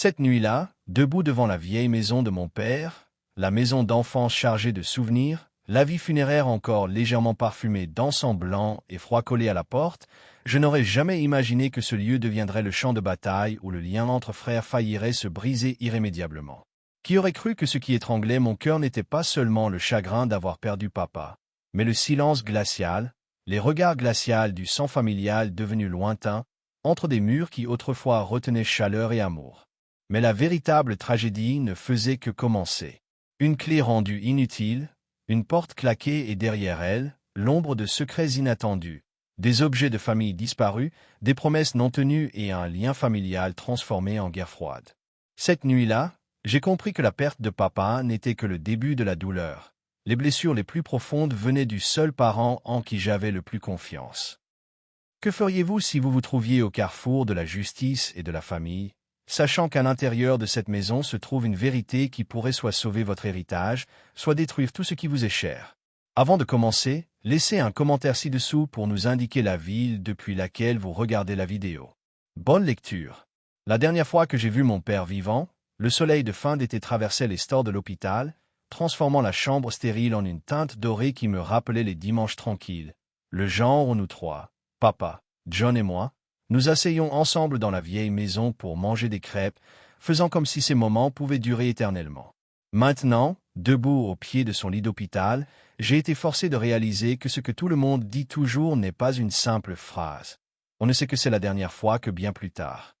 Cette nuit-là, debout devant la vieille maison de mon père, la maison d'enfance chargée de souvenirs, l'avis funéraire encore légèrement parfumé d'encens blanc et froid collé à la porte, je n'aurais jamais imaginé que ce lieu deviendrait le champ de bataille où le lien entre frères faillirait se briser irrémédiablement. Qui aurait cru que ce qui étranglait mon cœur n'était pas seulement le chagrin d'avoir perdu papa, mais le silence glacial, les regards glaciaux du sang familial devenu lointain, entre des murs qui autrefois retenaient chaleur et amour. Mais la véritable tragédie ne faisait que commencer. Une clé rendue inutile, une porte claquée et derrière elle, l'ombre de secrets inattendus, des objets de famille disparus, des promesses non tenues et un lien familial transformé en guerre froide. Cette nuit-là, j'ai compris que la perte de papa n'était que le début de la douleur. Les blessures les plus profondes venaient du seul parent en qui j'avais le plus confiance. Que feriez-vous si vous vous trouviez au carrefour de la justice et de la famille, sachant qu'à l'intérieur de cette maison se trouve une vérité qui pourrait soit sauver votre héritage, soit détruire tout ce qui vous est cher? Avant de commencer, laissez un commentaire ci-dessous pour nous indiquer la ville depuis laquelle vous regardez la vidéo. Bonne lecture. La dernière fois que j'ai vu mon père vivant, le soleil de fin d'été traversait les stores de l'hôpital, transformant la chambre stérile en une teinte dorée qui me rappelait les dimanches tranquilles, le genre où nous trois, papa, John et moi, nous asseyions ensemble dans la vieille maison pour manger des crêpes, faisant comme si ces moments pouvaient durer éternellement. Maintenant, debout au pied de son lit d'hôpital, j'ai été forcé de réaliser que ce que tout le monde dit toujours n'est pas une simple phrase. On ne sait que c'est la dernière fois que bien plus tard.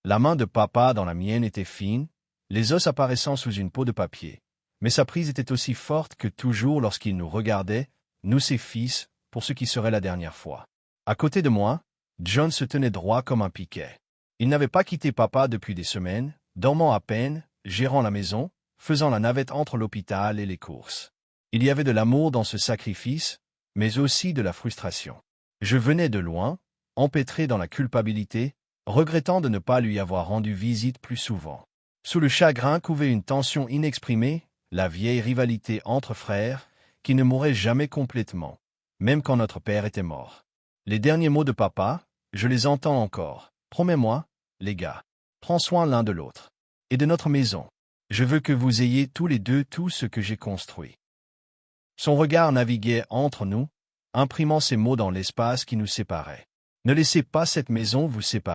La main de papa dans la mienne était fine, les os apparaissant sous une peau de papier. Mais sa prise était aussi forte que toujours lorsqu'il nous regardait, nous ses fils, pour ce qui serait la dernière fois. À côté de moi, John se tenait droit comme un piquet. Il n'avait pas quitté papa depuis des semaines, dormant à peine, gérant la maison, faisant la navette entre l'hôpital et les courses. Il y avait de l'amour dans ce sacrifice, mais aussi de la frustration. Je venais de loin, empêtré dans la culpabilité, regrettant de ne pas lui avoir rendu visite plus souvent. Sous le chagrin couvait une tension inexprimée, la vieille rivalité entre frères, qui ne mourait jamais complètement, même quand notre père était mort. Les derniers mots de papa, je les entends encore. Promets-moi, les gars, prends soin l'un de l'autre. Et de notre maison. Je veux que vous ayez tous les deux tout ce que j'ai construit. Son regard naviguait entre nous, imprimant ces mots dans l'espace qui nous séparait. Ne laissez pas cette maison vous séparer.